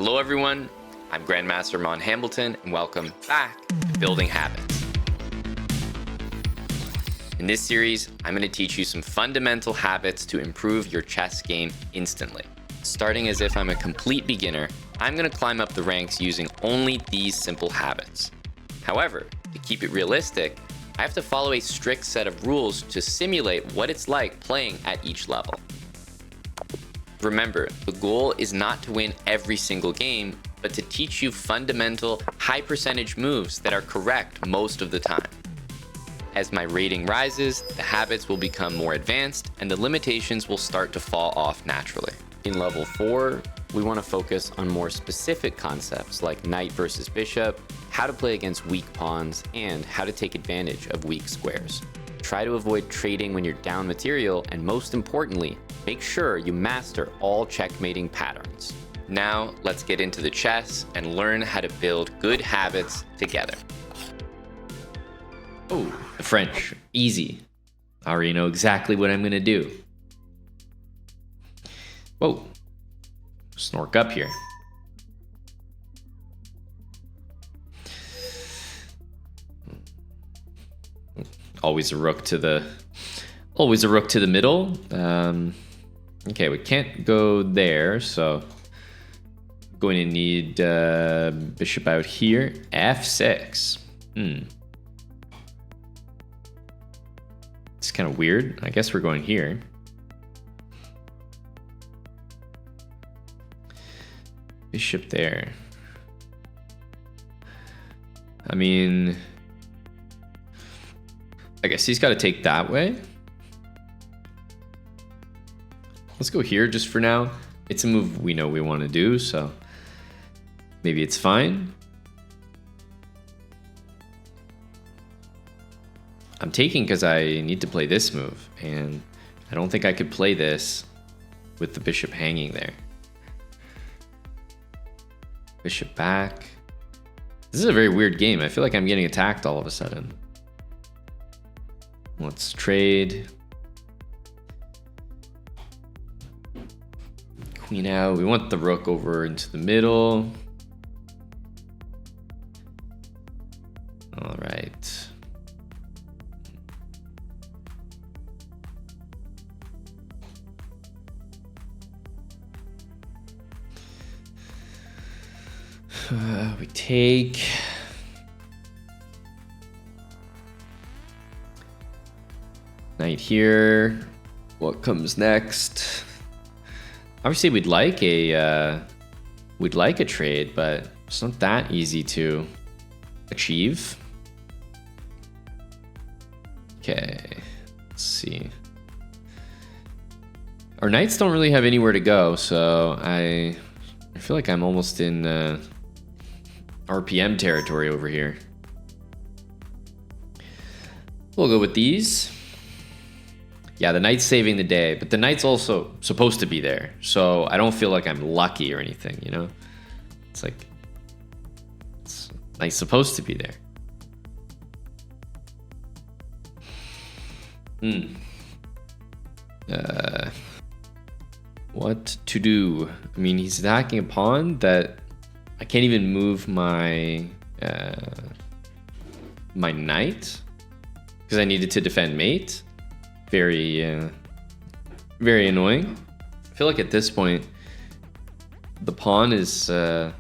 Hello everyone, I'm Grandmaster Mon Hambleton and welcome back to Building Habits. In this series, I'm going to teach you some fundamental habits to improve your chess game instantly. Starting as if I'm a complete beginner, I'm going to climb up the ranks using only these simple habits. However, to keep it realistic, I have to follow a strict set of rules to simulate what it's like playing at each level. Remember, the goal is not to win every single game, but to teach you fundamental, high percentage moves that are correct most of the time. As my rating rises, the habits will become more advanced and the limitations will start to fall off naturally. In level 4, we want to focus on more specific concepts like knight versus bishop, how to play against weak pawns, and how to take advantage of weak squares. Try to avoid trading when you're down material, and most importantly, make sure you master all checkmating patterns. Now, let's get into the chess and learn how to build good habits together. Oh, the French. Easy. I already know exactly what I'm going to do. Whoa. Snork up here. Always a rook to the middle. Okay, we can't go there, so I'm going to need bishop out here. F6. It's kind of weird. I guess we're going here. Bishop there. I mean, I guess he's got to take that way. Let's go here just for now. It's a move we know we want to do, so maybe it's fine. I'm taking because I need to play this move, and I don't think I could play this with the bishop hanging there. Bishop back. This is a very weird game. I feel like I'm getting attacked all of a sudden. Let's trade. Queen out. We want the rook over into the middle. All right. We take. Knight here. What comes next? Obviously, we'd like a trade, but it's not that easy to achieve. Okay, let's see. Our knights don't really have anywhere to go, so I feel like I'm almost in RPM territory over here. We'll go with these. Yeah, the knight's saving the day, but the knight's also supposed to be there. So I don't feel like I'm lucky or anything, you know? It's like, knight's supposed to be there. What to do? I mean, he's attacking a pawn that I can't even move my my knight because I needed to defend mate. Very annoying. I feel like at this point the pawn is all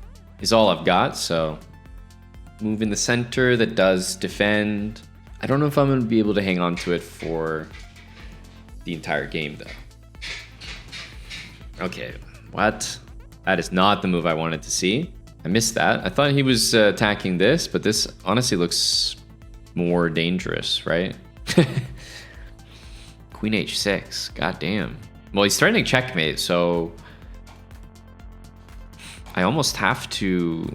I've got, so move in the center that does defend. I don't know if I'm going to be able to hang on to it for the entire game though. Okay, what? That is not the move I wanted to see. I missed that. I thought he was attacking this, but this honestly looks more dangerous, right? Queen h6, goddamn. Well, he's threatening checkmate, so I almost have to,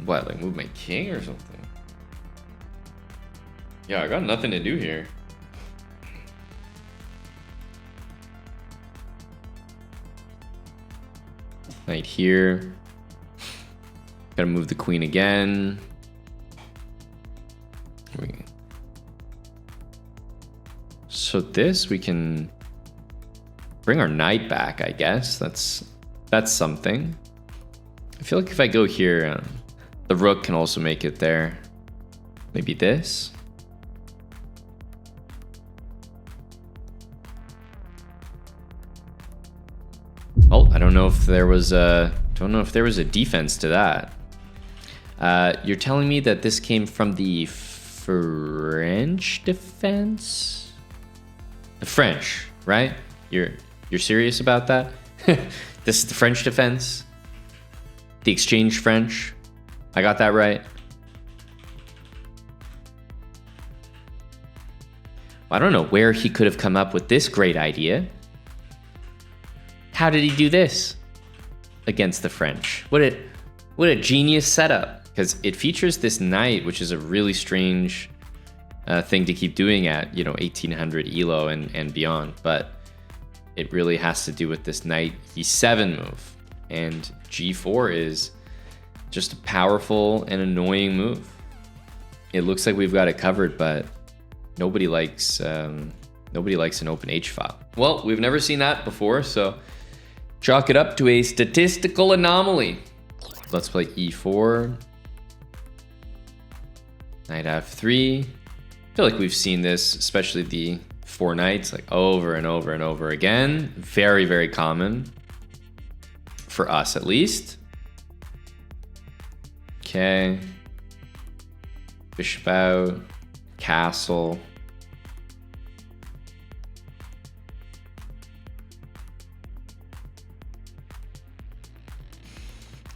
what, like move my king or something? Yeah, I got nothing to do here. Knight here. Gotta move the queen again. So this, we can bring our knight back, I guess. That's That's something. I feel like if I go here, the rook can also make it there. Maybe this. Oh, I don't know if there was a defense to that. You're telling me that this came from the French defense? The French, right? You're serious about that? This is the French defense? The exchange French? I got that right? I don't know where he could have come up with this great idea. How did he do this against the French? What a genius setup. Because it features this knight, which is a really strange thing to keep doing at, 1800 ELO and beyond. But it really has to do with this knight e7 move. And g4 is just a powerful and annoying move. It looks like we've got it covered, but nobody likes an open h file. Well, we've never seen that before, so chalk it up to a statistical anomaly. Let's play e4. Knight f3. I feel like we've seen this, especially the 4 knights, like over and over and over again. Very, very common. For us, at least. Okay. Bishop out. Castle.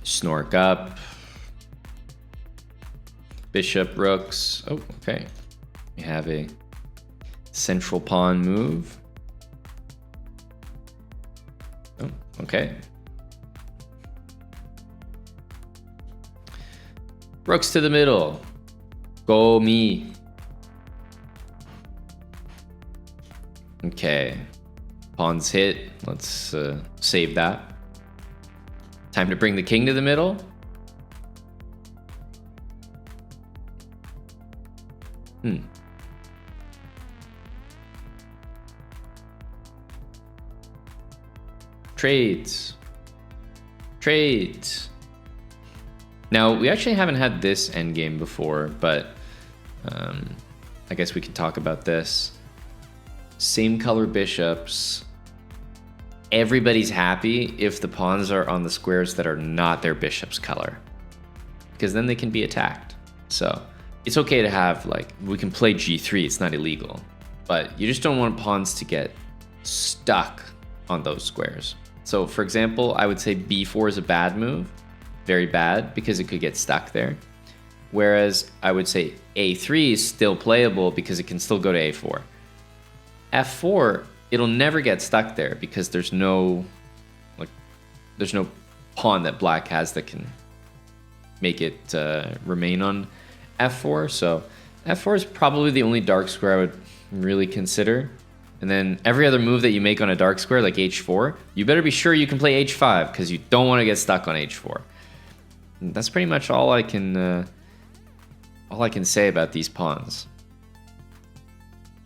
Snork up. Bishop, rooks. Oh, okay. We have a central pawn move. Oh, okay. Rooks to the middle. Go me. Okay. Pawns hit. Let's save that. Time to bring the king to the middle. Trades. Now, we actually haven't had this endgame before, but I guess we can talk about this. Same color bishops. Everybody's happy if the pawns are on the squares that are not their bishop's color, because then they can be attacked. So it's okay to have, we can play g3, it's not illegal, but you just don't want pawns to get stuck on those squares. So for example, I would say b4 is a bad move, very bad, because it could get stuck there. Whereas I would say a3 is still playable because it can still go to a4. f4, it'll never get stuck there because there's no pawn that black has that can make it remain on f4. So f4 is probably the only dark square I would really consider. And then every other move that you make on a dark square, like h4, you better be sure you can play h5 because you don't want to get stuck on h4. And that's pretty much all I can say about these pawns,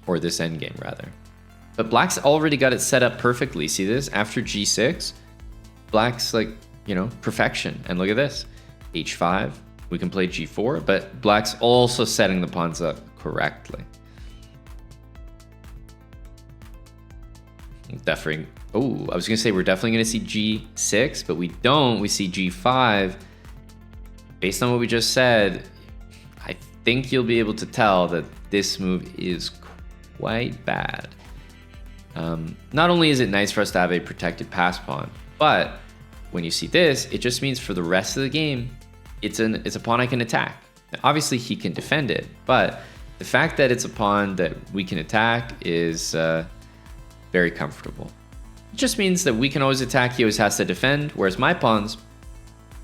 or this endgame rather. But black's already got it set up perfectly. See this? After g6, black's perfection. And look at this, h5. We can play g4, but black's also setting the pawns up correctly. Definitely. Oh, I was gonna say we're definitely gonna see g6, but we don't. We see g5. Based on what we just said, I think you'll be able to tell that this move is quite bad. Not only is it nice for us to have a protected pass pawn, but when you see this, it just means for the rest of the game, it's a pawn I can attack. Now, obviously, he can defend it, but the fact that it's a pawn that we can attack is very comfortable. It just means that we can always attack, he always has to defend, whereas my pawns,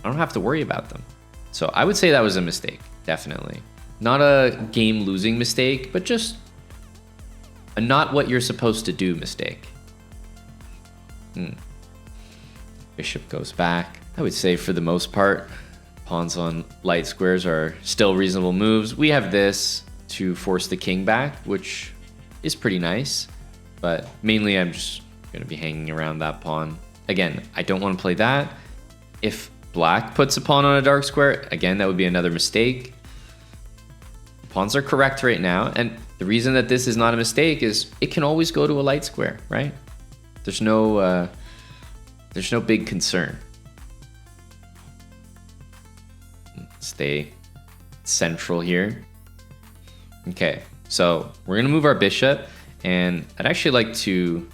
I don't have to worry about them. So I would say that was a mistake, definitely. Not a game-losing mistake, but just a not what you're supposed to do mistake. Bishop goes back. I would say for the most part, pawns on light squares are still reasonable moves. We have this to force the king back, which is pretty nice, but mainly I'm just going to be hanging around that pawn. Again, I don't want to play that. If black puts a pawn on a dark square, again, that would be another mistake. Pawns are correct right now, and the reason that this is not a mistake is it can always go to a light square, right? There's no big concern. Stay central here. Okay, so we're gonna move our bishop, and I'd actually like to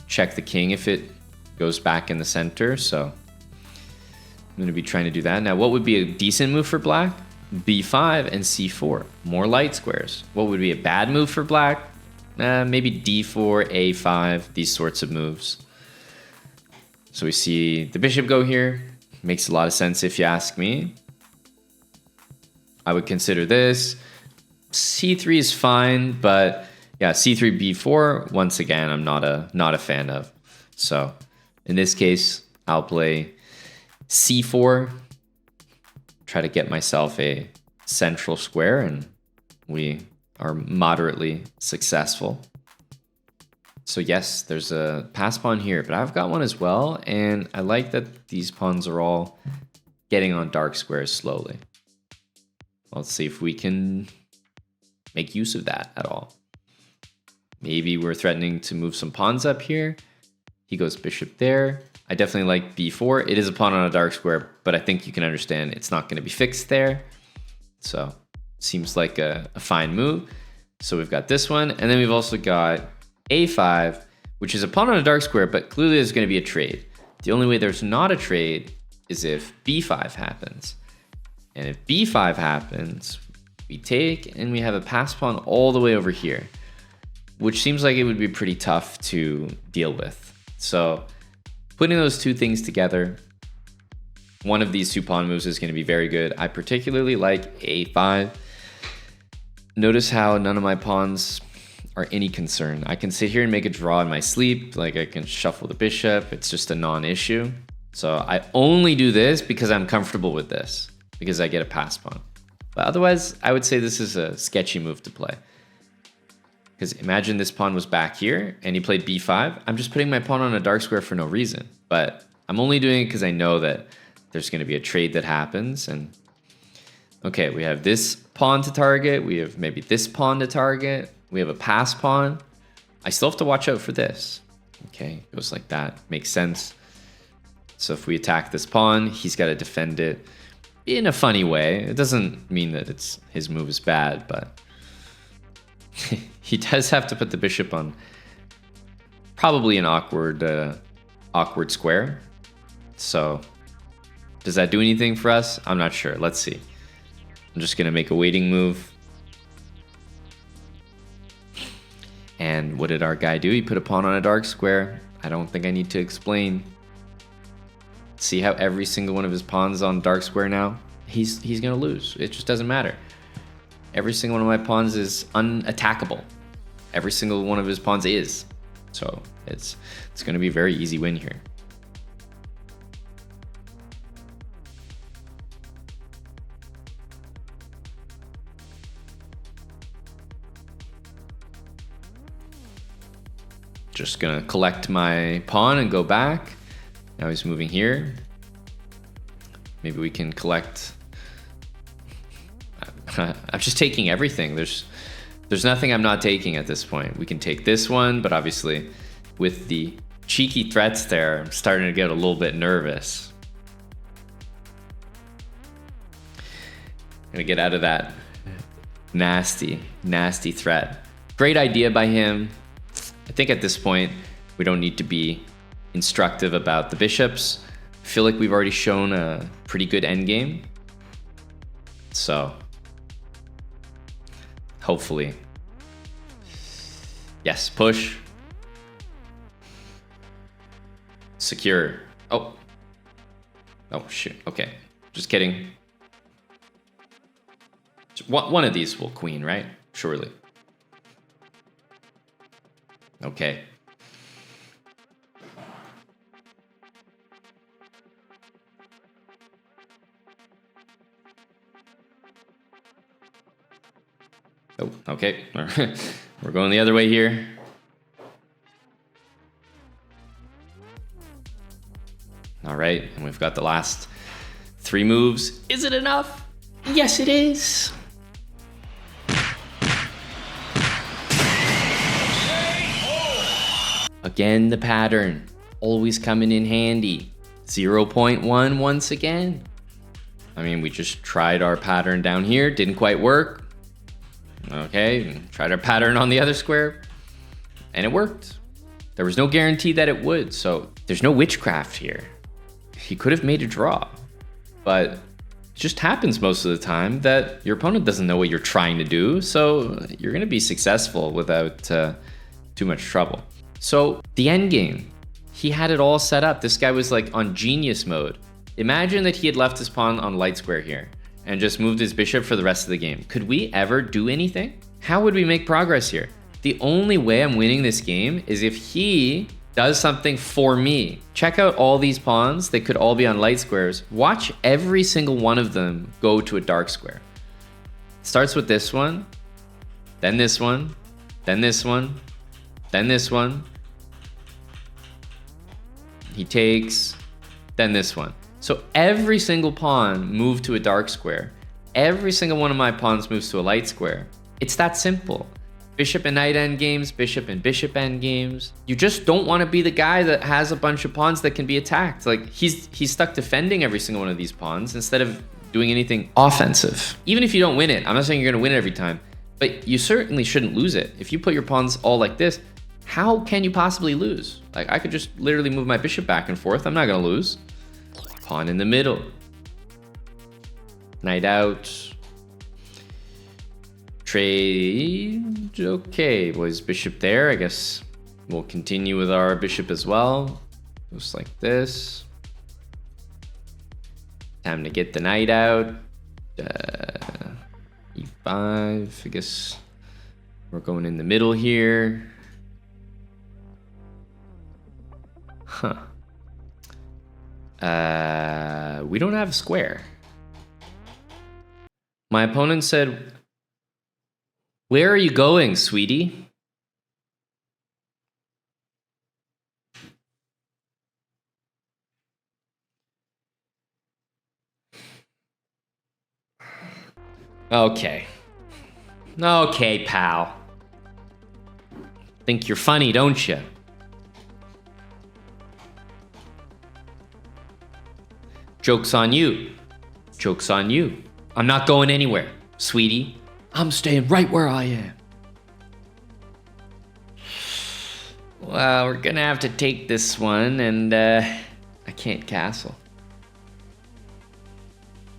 check the king if it goes back in the center, so I'm gonna be trying to do that. Now, what would be a decent move for black? B5 and C4, more light squares. What would be a bad move for black? Maybe D4, A5, these sorts of moves. So we see the bishop go here. Makes a lot of sense if you ask me. I would consider this. C3 is fine, but yeah, C3, B4, once again, I'm not a fan of. So in this case, I'll play C4, try to get myself a central square, and we are moderately successful. So yes, there's a pass pawn here, but I've got one as well, and I like that these pawns are all getting on dark squares slowly. Let's see if we can make use of that at all. Maybe we're threatening to move some pawns up here. He goes bishop there. I definitely like b4. It is a pawn on a dark square, but I think you can understand it's not going to be fixed there. So seems like a fine move. So we've got this one, and then we've also got a5, which is a pawn on a dark square, but clearly there's going to be a trade. The only way there's not a trade is if b5 happens. And if b5 happens, we take, and we have a pass pawn all the way over here, which seems like it would be pretty tough to deal with. So putting those two things together, one of these two pawn moves is going to be very good. I particularly like a5. Notice how none of my pawns are any concern. I can sit here and make a draw in my sleep. Like, I can shuffle the bishop. It's just a non-issue. So I only do this because I'm comfortable with this, because I get a pass pawn. But otherwise, I would say this is a sketchy move to play. Because imagine this pawn was back here and he played b5. I'm just putting my pawn on a dark square for no reason. But I'm only doing it because I know that there's going to be a trade that happens. And okay, we have this pawn to target. We have maybe this pawn to target. We have a pass pawn. I still have to watch out for this. Okay, it goes like that. Makes sense. So if we attack this pawn, he's got to defend it in a funny way. It doesn't mean that his move is bad, but he does have to put the bishop on probably an awkward square. So does that do anything for us? I'm not sure. Let's see. I'm just going to make a waiting move. And what did our guy do? He put a pawn on a dark square. I don't think I need to explain. See how every single one of his pawns is on dark square now? He's going to lose. It just doesn't matter. Every single one of my pawns is unattackable. Every single one of his pawns is. So it's going to be a very easy win here. Just gonna collect my pawn and go back. Now he's moving here. Maybe we can collect. I'm just taking everything. There's nothing I'm not taking at this point. We can take this one, but obviously with the cheeky threats there, I'm starting to get a little bit nervous. Gonna get out of that nasty threat. Great idea by him. I think at this point, we don't need to be instructive about the bishops. I feel like we've already shown a pretty good endgame. So, hopefully. Yes, push. Secure. Oh, shoot. Okay, just kidding. One of these will queen, right? Surely. Okay. Oh, okay. We're going the other way here. All right, and we've got the last 3 moves. Is it enough? Yes, it is. Again, the pattern, always coming in handy. 0.1 once again. I mean, we just tried our pattern down here, didn't quite work. Okay, tried our pattern on the other square, and it worked. There was no guarantee that it would, so there's no witchcraft here. He could have made a draw, but it just happens most of the time that your opponent doesn't know what you're trying to do, so you're gonna be successful without too much trouble. So the end game, he had it all set up. This guy was like on genius mode. Imagine that he had left his pawn on light square here and just moved his bishop for the rest of the game. Could we ever do anything? How would we make progress here? The only way I'm winning this game is if he does something for me. Check out all these pawns. They could all be on light squares. Watch every single one of them go to a dark square. Starts with this one, then this one, then this one, then this one. He takes, then this one. So every single pawn moved to a dark square. Every single one of my pawns moves to a light square. It's that simple. Bishop and knight end games, bishop and bishop end games. You just don't want to be the guy that has a bunch of pawns that can be attacked. Like he's stuck defending every single one of these pawns instead of doing anything offensive. Even if you don't win it, I'm not saying you're going to win it every time, but you certainly shouldn't lose it. If you put your pawns all like this, how can you possibly lose? Like I could just literally move my bishop back and forth. I'm not going to lose. Pawn in the middle. Knight out. Trade. Okay, was bishop there? I guess we'll continue with our bishop as well. Just like this. Time to get the knight out. E5. I guess we're going in the middle here. Huh. We don't have a square. My opponent said, "Where are you going, sweetie?" Okay. Okay, pal. Think you're funny, don't you? Joke's on you. Joke's on you. I'm not going anywhere, sweetie. I'm staying right where I am. Well, we're gonna have to take this one, and I can't castle.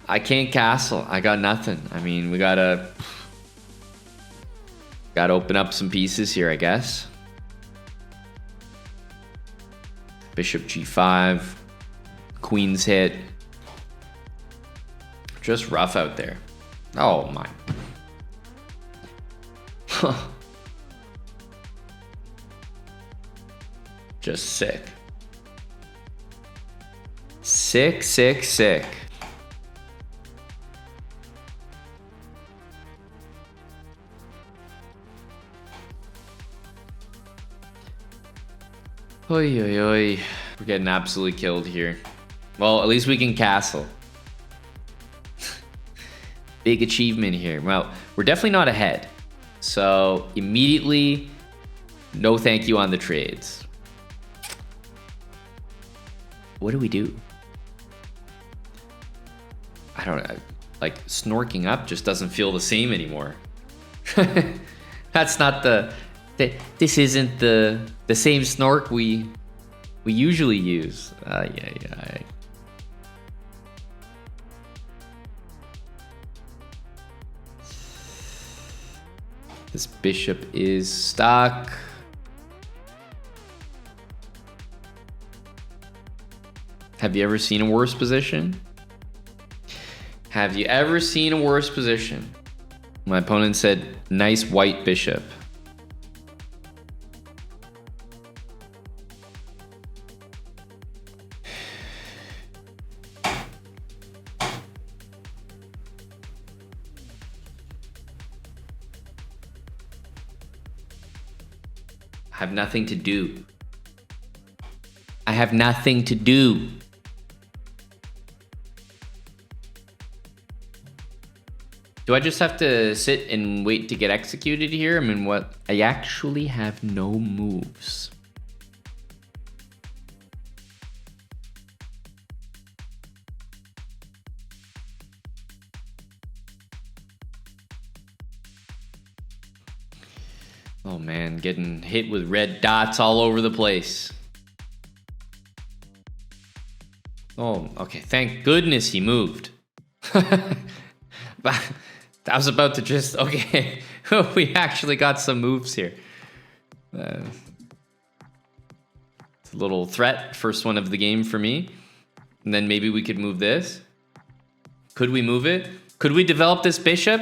I can't castle. I got nothing. I mean, we gotta open up some pieces here, I guess. Bishop g5, queen's hit. Just rough out there. Oh my. Just sick. Sick, sick, sick. Oi, oi, oi. We're getting absolutely killed here. Well, at least we can castle. Big achievement here. Well, we're definitely not ahead. So immediately, no thank you on the trades. What do we do? I don't know. Like snorking up just doesn't feel the same anymore. That's not this isn't the same snork we usually use. Yeah. This bishop is stuck. Have you ever seen a worse position? Have you ever seen a worse position? My opponent said, nice white bishop. I have nothing to do. I have nothing to do. Do I just have to sit and wait to get executed here? I mean, what? I actually have no moves. Oh man, getting hit with red dots all over the place. Oh, okay. Thank goodness he moved. But I was about to just, okay. We actually got some moves here. It's a little threat. First one of the game for me. And then maybe we could move this. Could we move it? Could we develop this bishop?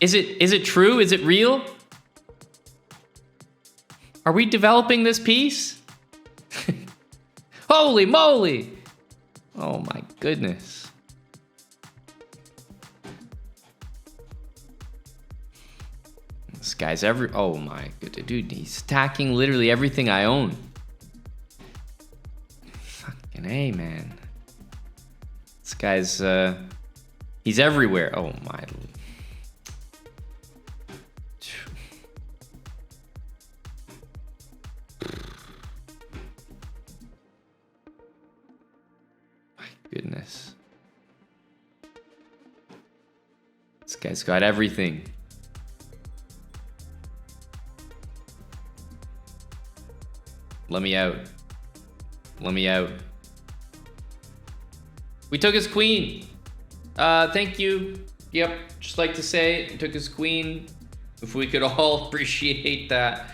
Is it true? Is it real? Are we developing this piece? Holy moly! Oh my goodness. This guy's oh my goodness, dude, he's attacking literally everything I own. Fucking A, man. This guy's, he's everywhere. Oh my. Goodness. This guy's got everything. Let me out. Let me out. We took his queen. Thank you. Yep, just like to say, took his queen. If we could all appreciate that.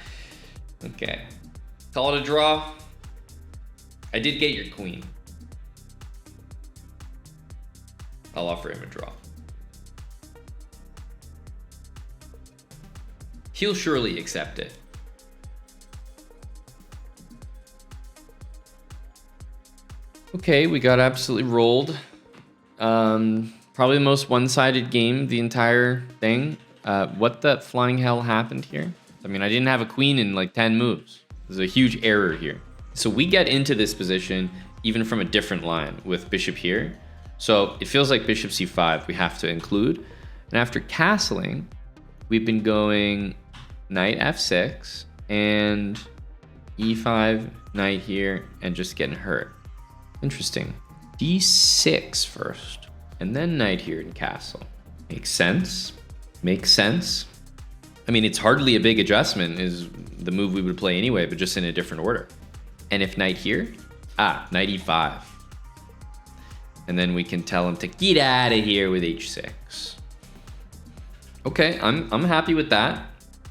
Okay. Call it a draw. I did get your queen. I'll offer him a draw. He'll surely accept it. Okay, we got absolutely rolled. Probably the most one-sided game, the entire thing. What the flying hell happened here? I mean, I didn't have a queen in like 10 moves. There's a huge error here. So we get into this position even from a different line with bishop here. So it feels like bishop c5 we have to include. And after castling, we've been going knight f6 and e5, knight here, and just getting hurt. Interesting. d6 first, and then knight here and castle. Makes sense. Makes sense. I mean, it's hardly a big adjustment, is the move we would play anyway, but just in a different order. And if knight here, knight e5. And then we can tell him to get out of here with h6. Okay, I'm happy with that.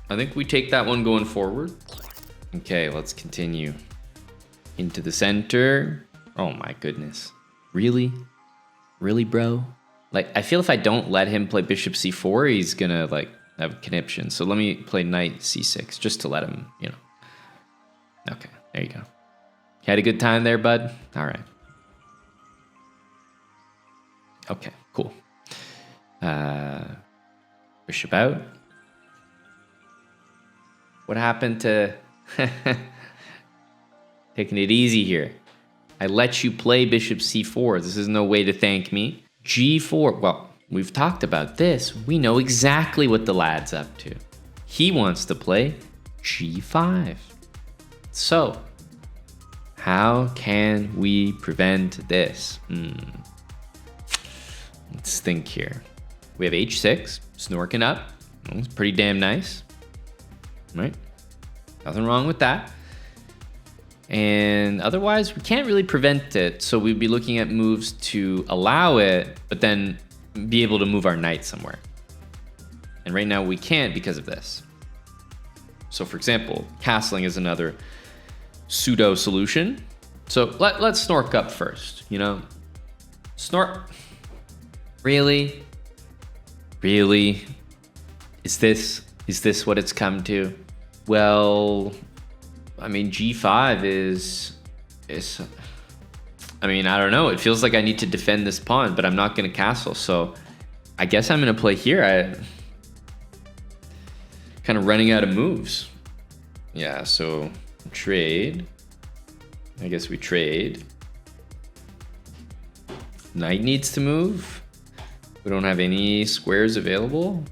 I think we take that one going forward. Okay, let's continue. Into the center. Oh my goodness. Really? Really, bro? Like, I feel if I don't let him play bishop c4, he's gonna like have a conniption. So let me play knight c6 just to let him, you know. Okay, there you go. You had a good time there, bud? All right. Okay, cool. Bishop out. What happened to taking it easy here? I let you play bishop c4. This is no way to thank me. g4. Well, we've talked about this. We know exactly what the lad's up to. He wants to play g5. So, how can we prevent this? Let's think here. We have h6, snorking up. It's pretty damn nice, right? Nothing wrong with that. And otherwise, we can't really prevent it. So we'd be looking at moves to allow it, but then be able to move our knight somewhere. And right now we can't because of this. So for example, castling is another pseudo solution. So let's snork up first, you know? Snork. Really? Really? Is this what it's come to? Well, I mean, g5 is I mean, I don't know. It feels like I need to defend this pawn, but I'm not going to castle. So I guess I'm going to play here. I kind of running out of moves. Yeah, so trade. I guess we trade. Knight needs to move. We don't have any squares available.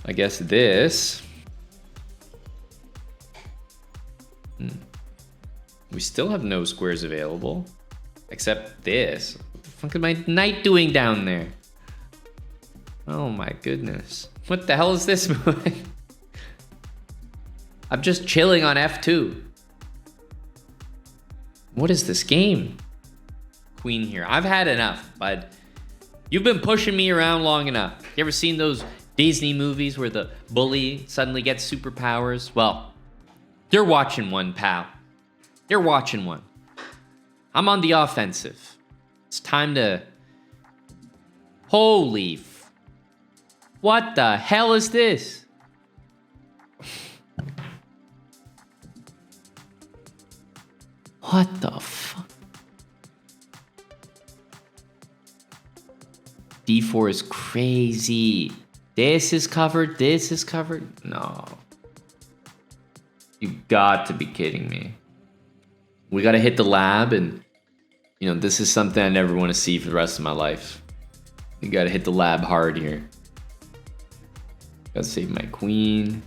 I guess this. We still have no squares available. Except this. What the fuck is my knight doing down there? Oh my goodness. What the hell is this moving? I'm just chilling on F2. What is this game? Queen here. I've had enough, bud. You've been pushing me around long enough. You ever seen those Disney movies where the bully suddenly gets superpowers? Well, you're watching one, pal. You're watching one. I'm on the offensive. It's time to... Holy... What the hell is this? What the fuck? D4 is crazy. This is covered. This is covered. No. You got to be kidding me. We got to hit the lab, and you know, this is something I never want to see for the rest of my life. You got to hit the lab hard here. Got to save my queen.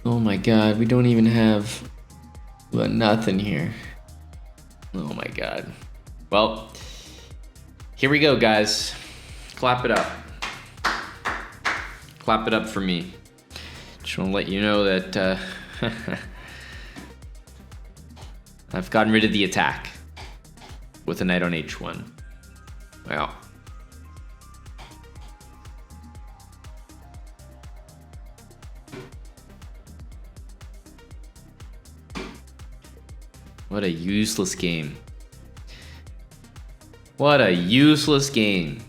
Oh my god, we don't even have nothing here. Oh my god. Well, here we go, guys. Clap it up. Clap it up for me. Just want to let you know that I've gotten rid of the attack with a knight on h1. Wow. What a useless game. What a useless game.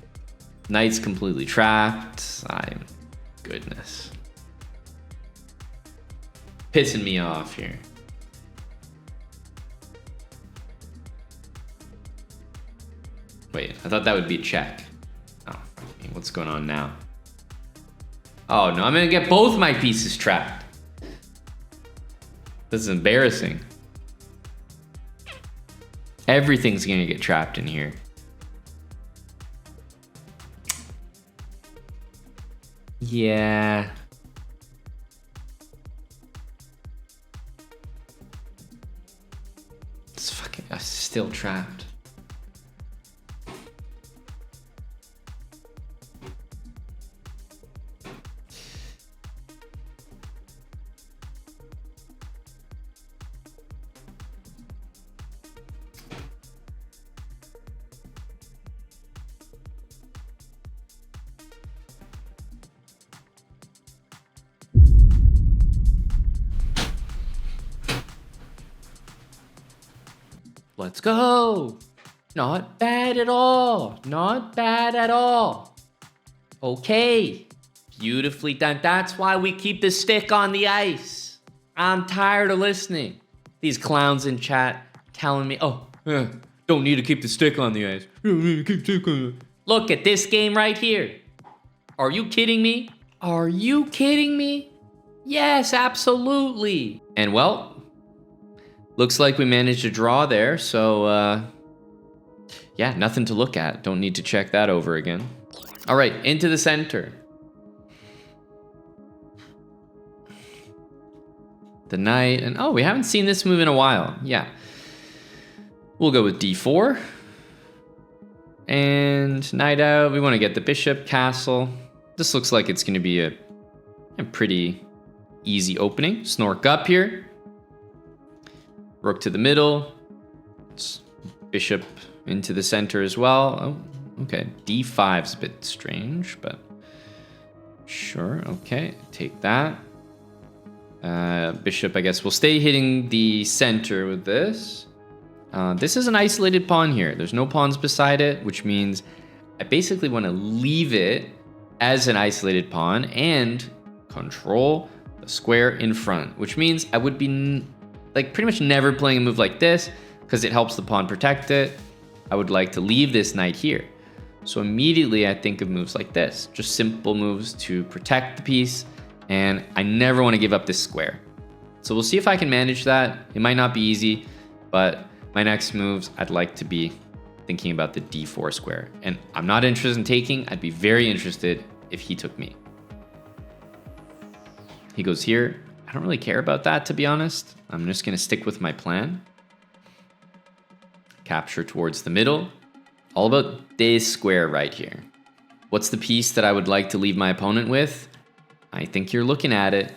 Knight's completely trapped. Goodness. Pissing me off here. Wait, I thought that would be a check. Oh, what's going on now? Oh no, I'm gonna get both my pieces trapped. This is embarrassing. Everything's gonna get trapped in here. Yeah. It's fucking... I'm still trapped. Let's go. Not bad at all. Not bad at all. Okay. Beautifully done. That's why we keep the stick on the ice. I'm tired of listening. These clowns in chat telling me, oh, don't need to keep the stick on the ice. Don't need to keep the stick on the ice. Look at this game right here. Are you kidding me? Are you kidding me? Yes, absolutely. And well, looks like we managed to draw there, so yeah, nothing to look at. Don't need to check that over again. All right, into the center. The knight, and oh, we haven't seen this move in a while. Yeah. We'll go with d4. And knight out. We want to get the bishop, castle. This looks like it's going to be a pretty easy opening. Snork up here. Rook to the middle. Bishop into the center as well. Oh, okay. d5's a bit strange, but sure. Okay, take that. Bishop, I guess, will stay hitting the center with this. This is an isolated pawn here. There's no pawns beside it, which means I basically want to leave it as an isolated pawn and control the square in front, which means I would be like pretty much never playing a move like this because it helps the pawn protect it. I would like to leave this knight here. So immediately I think of moves like this, just simple moves to protect the piece, and I never want to give up this square. So we'll see if I can manage that. It might not be easy, but my next moves I'd like to be thinking about the d4 square. And I'm not interested in taking. I'd be very interested if he took me. He goes here. I don't really care about that, to be honest. I'm just going to stick with my plan. Capture towards the middle. All about this square right here. What's the piece that I would like to leave my opponent with? I think you're looking at it.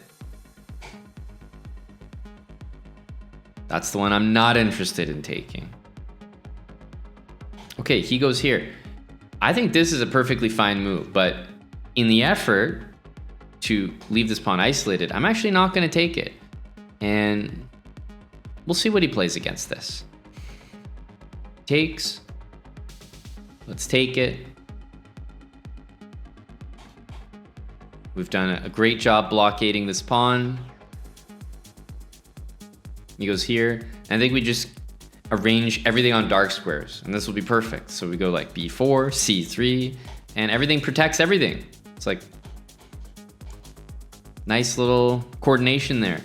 That's the one I'm not interested in taking. Okay, he goes here. I think this is a perfectly fine move, but in the effort to leave this pawn isolated, I'm actually not going to take it. And we'll see what he plays against this. Takes. Let's take it. We've done a great job blockading this pawn. He goes here. And I think we just arrange everything on dark squares. And this will be perfect. So we go like b4, c3, and everything protects everything. It's like nice little coordination there.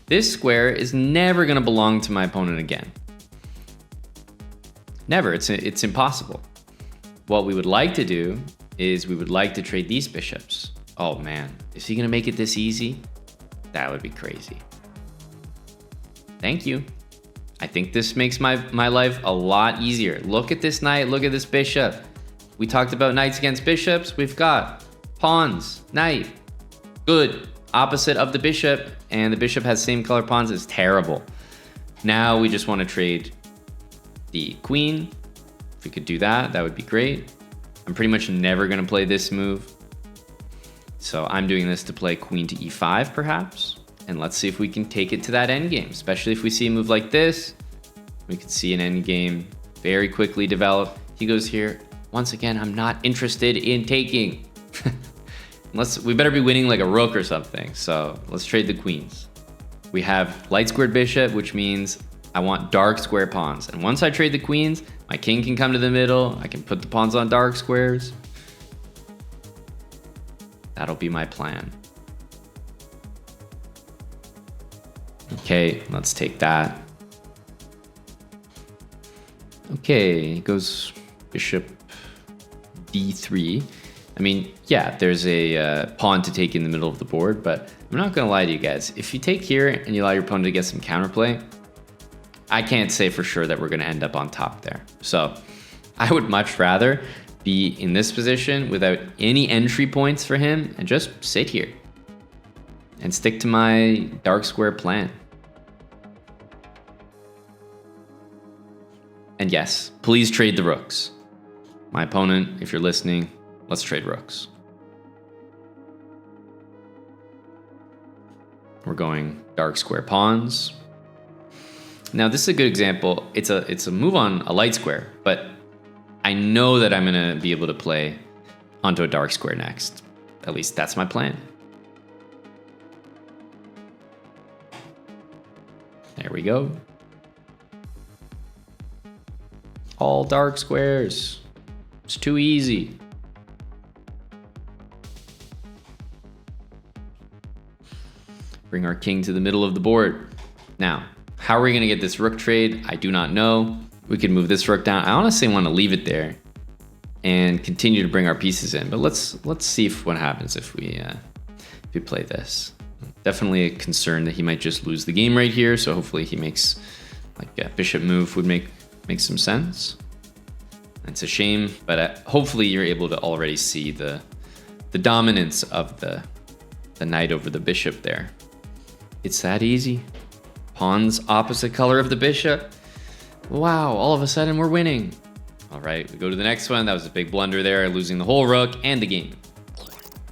This square is never going to belong to my opponent again. Never. It's impossible. What we would like to do is we would like to trade these bishops. Oh man, is he going to make it this easy? That would be crazy. Thank you. I think this makes my life a lot easier. Look at this knight. Look at this bishop. We talked about knights against bishops. We've got pawns, knight. Good. Opposite of the bishop. And the bishop has same color pawns. It's terrible. Now we just want to trade the queen. If we could do that, that would be great. I'm pretty much never going to play this move. So I'm doing this to play queen to e5 perhaps. And let's see if we can take it to that endgame, especially if we see a move like this. We could see an endgame very quickly develop. He goes here. Once again, I'm not interested in taking. We better be winning like a rook or something. So let's trade the queens. We have light squared bishop, which means I want dark square pawns. And once I trade the queens, my king can come to the middle. I can put the pawns on dark squares. That'll be my plan. Okay, let's take that. Okay, goes bishop d3. I mean, yeah, there's a pawn to take in the middle of the board, but I'm not gonna lie to you guys. If you take here and you allow your opponent to get some counterplay, I can't say for sure that we're gonna end up on top there. So I would much rather be in this position without any entry points for him and just sit here and stick to my dark square plan. And yes, please trade the rooks. My opponent, if you're listening, let's trade rooks. We're going dark square pawns. Now this is a good example. It's a move on a light square, but I know that I'm gonna be able to play onto a dark square next. At least that's my plan. There we go. All dark squares. It's too easy. Bring our king to the middle of the board. Now, how are we gonna get this rook trade? I do not know. We could move this rook down. I honestly want to leave it there and continue to bring our pieces in. But let's see what happens if we play this. Definitely a concern that he might just lose the game right here. So hopefully he makes like a bishop move would make some sense. It's a shame, but hopefully you're able to already see the dominance of the knight over the bishop there. It's that easy. Pawns opposite color of the bishop. Wow, all of a sudden we're winning. All right, we go to the next one. That was a big blunder there, losing the whole rook and the game.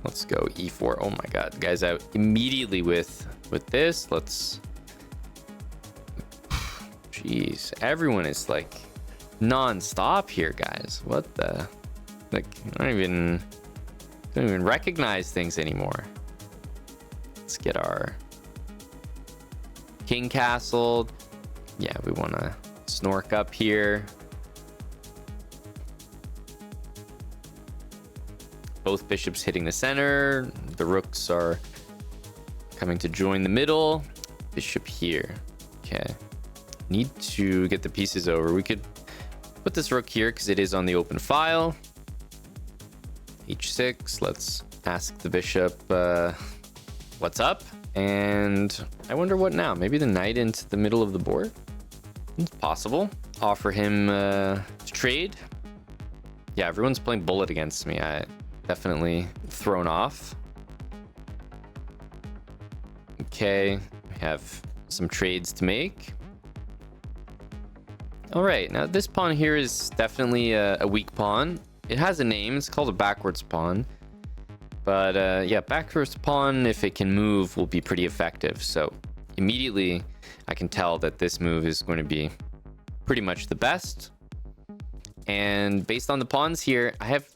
Let's go e4. Oh my god, guy's out immediately with this. Let's... Jeez, everyone is like non-stop here, guys. What the... Like, I don't even recognize things anymore. Let's get our king castled. Yeah, we want to snork up here. Both bishops hitting the center. The rooks are coming to join the middle. Bishop here. Okay. Need to get the pieces over. We could put this rook here because it is on the open file. H6. Let's ask the bishop what's up. And I wonder what now. Maybe the knight into the middle of the board? It's possible. Offer him to trade. Yeah, everyone's playing bullet against me. I definitely thrown off. Okay, we have some trades to make. All right, now this pawn here is definitely a weak pawn. It has a name. It's called a backwards pawn. But yeah, backwards pawn, if it can move, will be pretty effective. So immediately I can tell that this move is going to be pretty much the best. And based on the pawns here, I have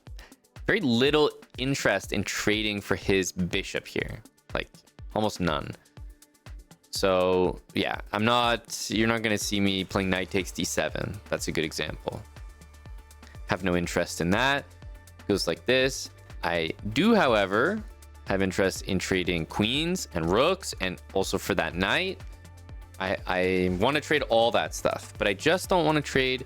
very little interest in trading for his bishop here. Like almost none. So yeah, you're not going to see me playing knight takes d7. That's a good example. Have no interest in that. Goes like this. I do, however, have interest in trading queens and rooks, and also for that knight. I want to trade all that stuff, but I just don't want to trade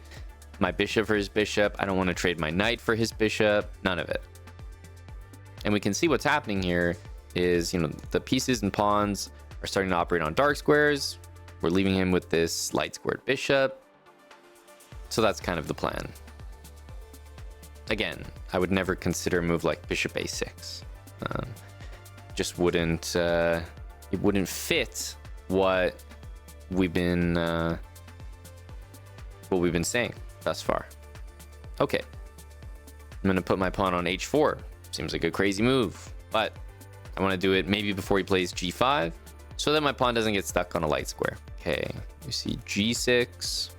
my bishop for his bishop. I don't want to trade my knight for his bishop. None of it. And we can see what's happening here is, the pieces and pawns are starting to operate on dark squares. We're leaving him with this light squared bishop. So that's kind of the plan. Again, I would never consider a move like bishop a6. Just wouldn't, it wouldn't fit what we've been saying thus far. Okay, I'm gonna put my pawn on h4. Seems like a crazy move, but I want to do it maybe before he plays g5, so that my pawn doesn't get stuck on a light square. Okay, you see g6.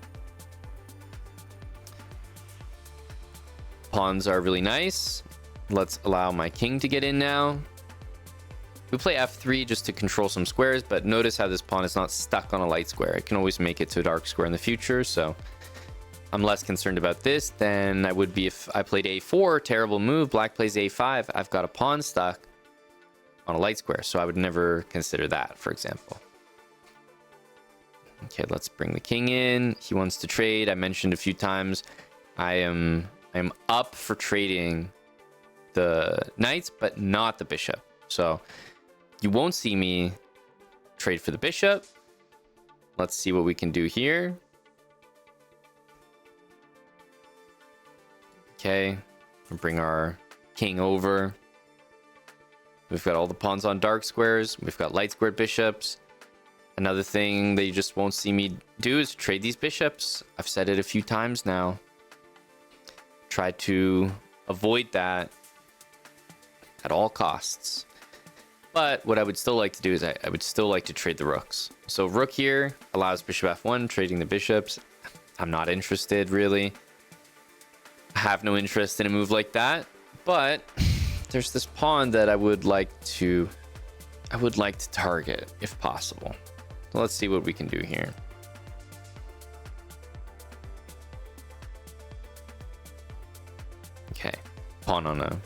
Pawns are really nice. Let's allow my king to get in now. We play f3 just to control some squares, but notice how this pawn is not stuck on a light square. I can always make it to a dark square in the future, so I'm less concerned about this than I would be if I played a4. Terrible move. Black plays a5. I've got a pawn stuck on a light square, so I would never consider that, for example. Okay, let's bring the king in. He wants to trade. I mentioned a few times I am up for trading the knights, but not the bishop. So you won't see me trade for the bishop. Let's see what we can do here. Okay, we'll bring our king over. We've got all the pawns on dark squares. We've got light squared bishops. Another thing that you just won't see me do is trade these bishops. I've said it a few times now. Try to avoid that at all costs. But what I would still like to do is I would still like to trade the rooks. So rook here allows bishop f1, trading the bishops. I'm not interested, really. I have no interest in a move like that. But there's this pawn that I would like to target if possible. So let's see what we can do here. Okay, pawn on a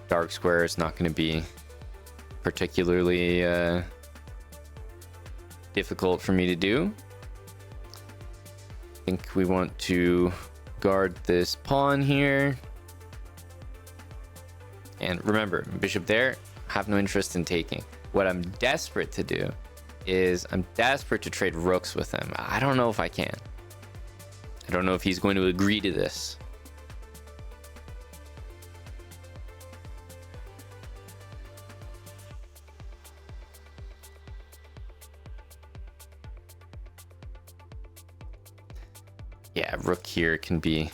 dark square is not going to be particularly difficult for me to do. I think we want to guard this pawn here. And remember, bishop there, have no interest in taking. What I'm desperate to do is I'm desperate to trade rooks with him. I don't know if I can. I don't know if he's going to agree to this. Yeah, rook here can be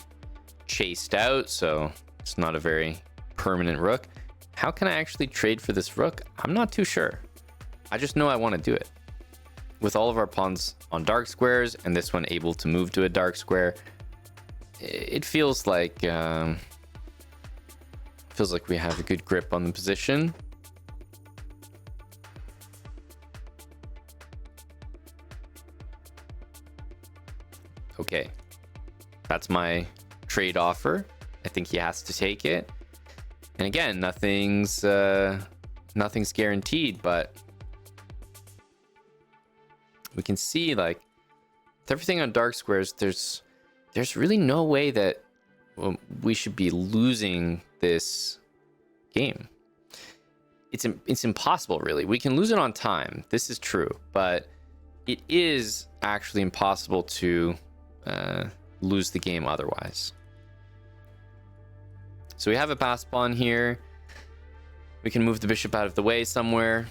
chased out, so it's not a very permanent rook. How can I actually trade for this rook? I'm not too sure. I just know I want to do it. With all of our pawns on dark squares and this one able to move to a dark square, it feels like we have a good grip on the position. Okay, that's my trade offer. I think he has to take it. And again, nothing's guaranteed, but we can see, like, with everything on dark squares, there's there's really no way that we should be losing this game. It's impossible, really. We can lose it on time. This is true, but it is actually impossible to lose the game otherwise. So we have a pass pawn here. We can move the bishop out of the way somewhere.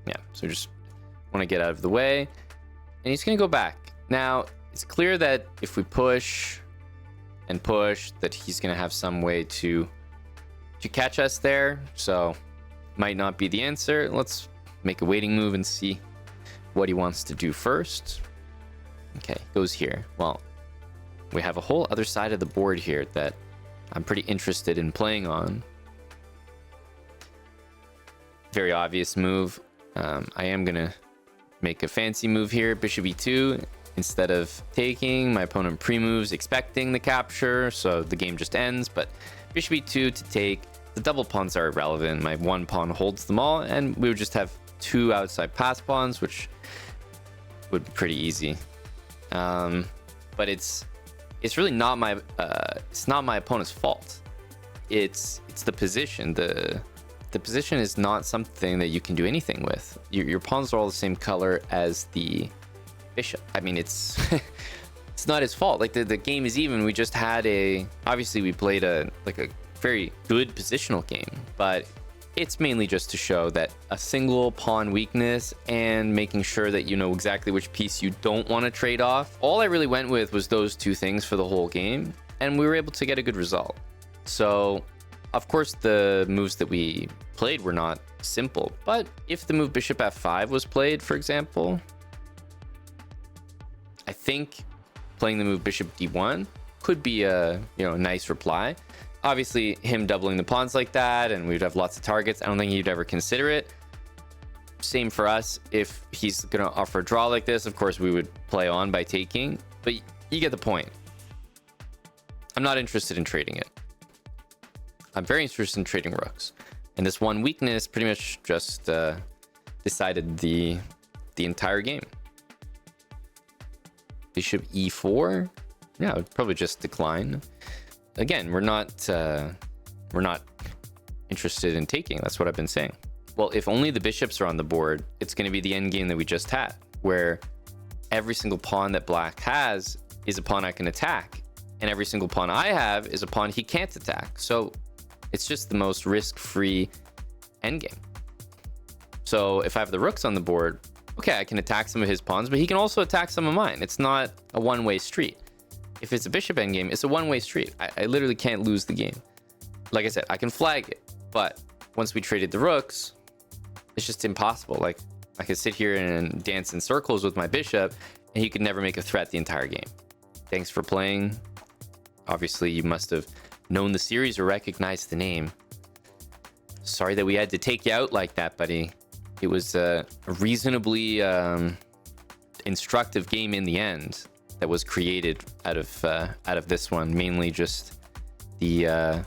Yeah, so just want to get out of the way. And he's going to go back. Now, it's clear that if we push and push, that he's going to have some way to catch us there. So might not be the answer. Let's make a waiting move and see what he wants to do first. Okay, goes here. Well, we have a whole other side of the board here that I'm pretty interested in playing on. Very obvious move. I am gonna make a fancy move here, bishop e2. Instead of taking, my opponent pre-moves expecting the capture, so the game just ends. But bishop e2 to take. The double pawns are irrelevant. My one pawn holds them all, and we would just have two outside pass pawns, which would be pretty easy. But it's really not my it's not my opponent's fault. It's the position. The position is not something that you can do anything with. Your pawns are all the same color as the bishop. I mean, it's it's not his fault. Like the game is even. We just had obviously we played a very good positional game, but it's mainly just to show that a single pawn weakness and making sure that you know exactly which piece you don't want to trade off. All I really went with was those two things for the whole game, and we were able to get a good result. So of course the moves that we played were not simple, but if the move bishop f5 was played, for example, I think playing the move bishop d1 could be a nice reply. Obviously, him doubling the pawns like that, and we'd have lots of targets. I don't think he'd ever consider it. Same for us. If he's going to offer a draw like this, of course, we would play on by taking. But you get the point. I'm not interested in trading it. I'm very interested in trading rooks. And this one weakness pretty much just decided the entire game. Bishop e4? Yeah, I would probably just decline. Again, we're not interested in taking. That's what I've been saying. Well, if only the bishops are on the board, it's going to be the end game that we just had, where every single pawn that black has is a pawn I can attack, and every single pawn I have is a pawn he can't attack. So it's just the most risk-free endgame. So if I have the rooks on the board, okay, I can attack some of his pawns, but he can also attack some of mine. It's not a one-way street. If it's a bishop endgame, it's a one-way street. I literally can't lose the game. Like I said, I can flag it, but once we traded the rooks, it's just impossible. Like, I could sit here and dance in circles with my bishop, and he could never make a threat the entire game. Thanks for playing. Obviously, you must have known the series or recognized the name. Sorry that we had to take you out like that, buddy. It was a reasonably instructive game in the end that was created out of this one. Mainly just the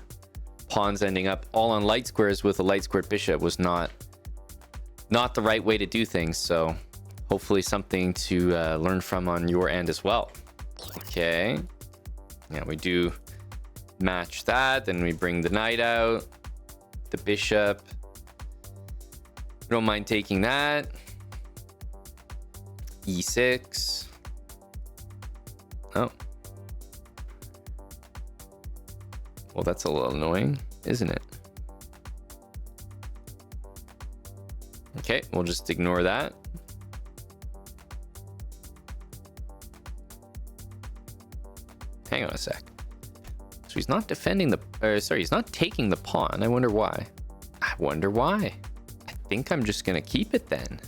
pawns ending up all on light squares with a light squared bishop was not the right way to do things. So hopefully something to learn from on your end as well. Okay, yeah, we do match that, then we bring the knight out, the bishop. We don't mind taking that. e6. Oh. Well, that's a little annoying, isn't it? Okay, we'll just ignore that. Hang on a sec. So he's not defending he's not taking the pawn. I wonder why. I think I'm just gonna keep it then.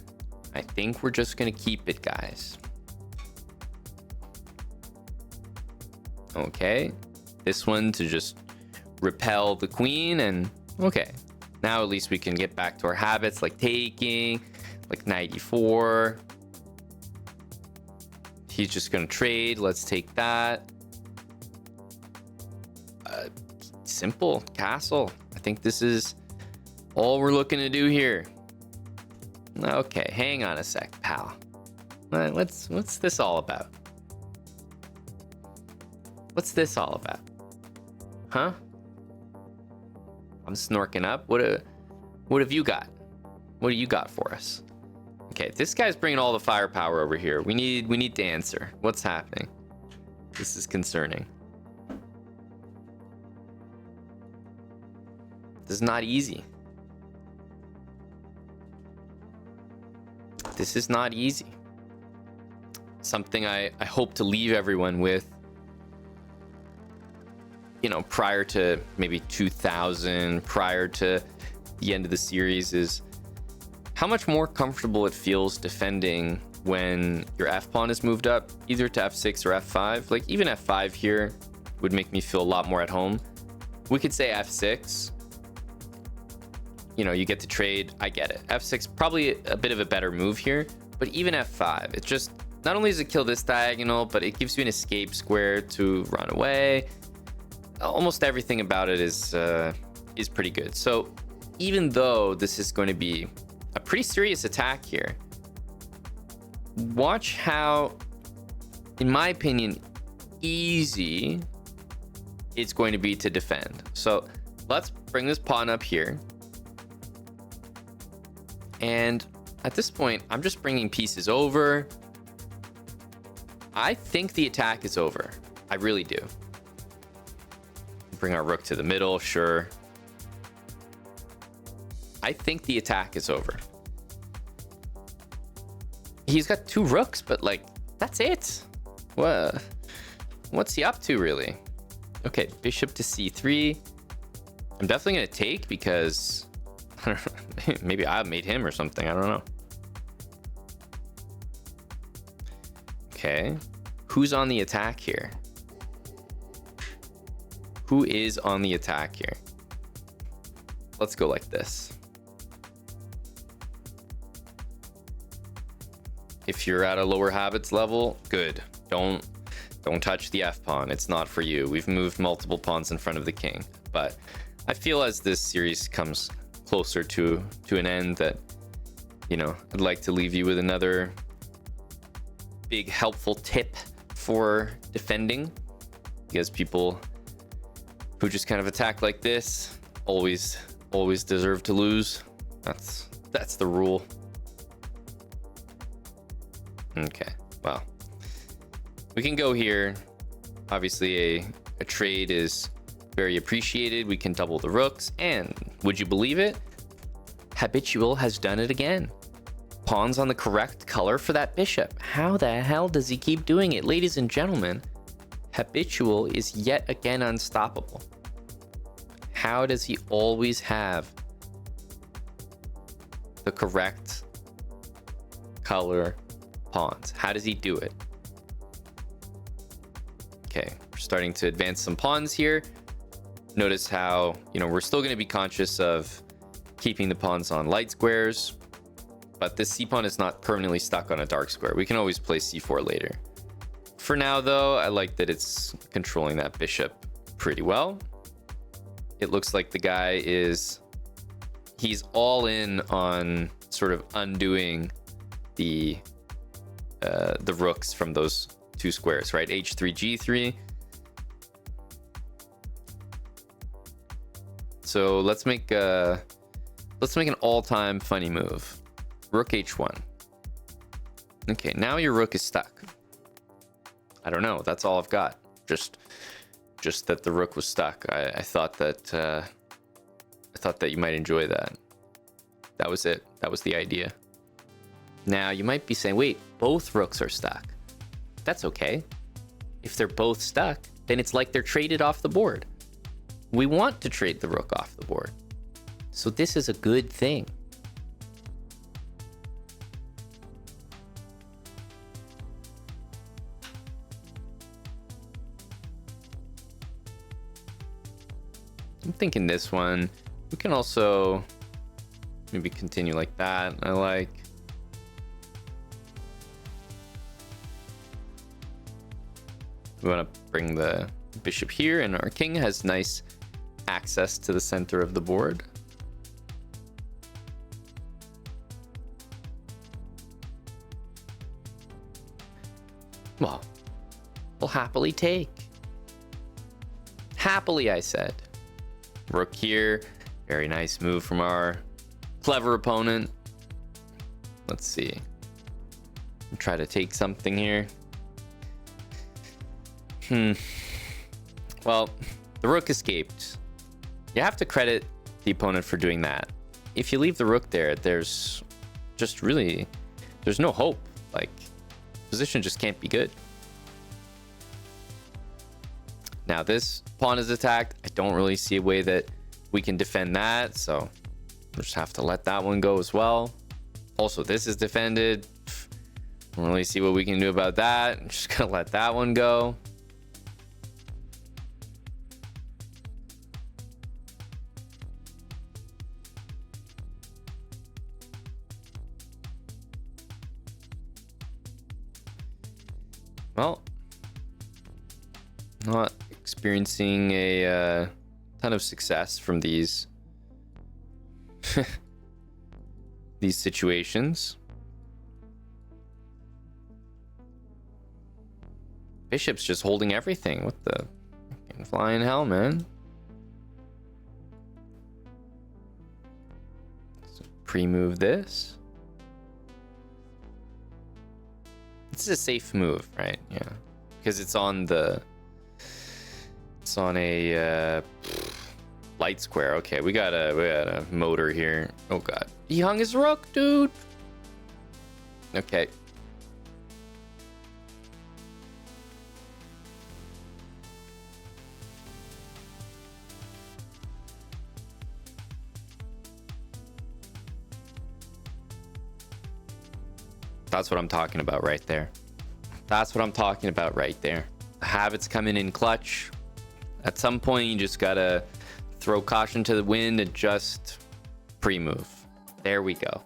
I think we're just gonna keep it, guys. Okay, this one to just repel the queen, and okay, now at least we can get back to our habits, like taking, like knight e4. He's just gonna trade. Let's take that. Simple castle. I think this is all we're looking to do here. Okay, hang on a sec, pal. What's this all about? What's this all about? Huh? I'm snorking up. What have you got? What do you got for us? Okay, this guy's bringing all the firepower over here. We need to answer. What's happening? This is concerning. This is not easy. This is not easy. Something I hope to leave everyone with, you know, prior to maybe 2000, prior to the end of the series, is how much more comfortable it feels defending when your f-pawn is moved up, either to f6 or f5. Like, even f5 here would make me feel a lot more at home. We could say f6. You know, you get to trade. I get it. f6, probably a bit of a better move here. But even f5, it's just, not only does it kill this diagonal, but it gives you an escape square to run away. Almost everything about it is pretty good. So even though this is going to be a pretty serious attack here, watch how, in my opinion, easy it's going to be to defend. So let's bring this pawn up here. And at this point, I'm just bringing pieces over. I think the attack is over. I really do. Bring our rook to the middle, sure. I think the attack is over. He's got 2 rooks, but like, that's it. What's he up to, really? Okay, bishop to c3. I'm definitely gonna take because maybe I made him or something. I don't know. Okay, who's on the attack here? Who is on the attack here? Let's go like this. If you're at a lower habits level, good. Don't touch the f-pawn. It's not for you. We've moved multiple pawns in front of the king. But I feel as this series comes closer to an end that, you know, I'd like to leave you with another big helpful tip for defending, because people who just kind of attack like this always deserve to lose. That's the rule. Okay, well, we can go here. Obviously a trade is very appreciated. We can double the rooks, and would you believe it, Habitual has done it again. Pawns on the correct color for that bishop. How the hell does he keep doing it? Ladies and gentlemen, Habitual is yet again unstoppable. How does he always have the correct color pawns? How does he do it? Okay, we're starting to advance some pawns here. Notice how, you know, we're still going to be conscious of keeping the pawns on light squares, but this c-pawn is not permanently stuck on a dark square. We can always play c4 later. For now, though, I like that it's controlling that bishop pretty well. It looks like the guy he's all in on sort of undoing the rooks from those 2 squares, right? h3, g3. So let's make an all-time funny move. Rook h1. Okay, now your rook is stuck. I don't know. That's all I've got. Just that the rook was stuck. I thought that you might enjoy that. That was it. That was the idea. Now you might be saying, wait, both rooks are stuck. That's okay. If they're both stuck, then it's like they're traded off the board. We want to trade the rook off the board. So this is a good thing. I'm thinking this one. We can also maybe continue like that. I like. We want to bring the bishop here, and our king has nice access to the center of the board. Well, we'll happily take. Happily, I said. Rook here. Very nice move from our clever opponent. Let's see. Try to take something here. Well, the rook escaped. You have to credit the opponent for doing that. If you leave the rook there, there's just really, there's no hope. Like, position just can't be good. Now this pawn is attacked. I don't really see a way that we can defend that, so we'll just have to let that one go as well. Also, this is defended. Don't really see what we can do about that. I'm just gonna let that one go. Well, not experiencing a ton of success from these these situations. Bishop's just holding everything. What the fucking flying hell, man? So pre-move this. This is a safe move, right? Yeah, because it's on a light square. Okay, we got a motor here. Oh god, he hung his rook, dude. Okay. That's what I'm talking about right there. That's what I'm talking about right there. The habits coming in clutch. At some point, you just gotta throw caution to the wind and just pre-move. There we go.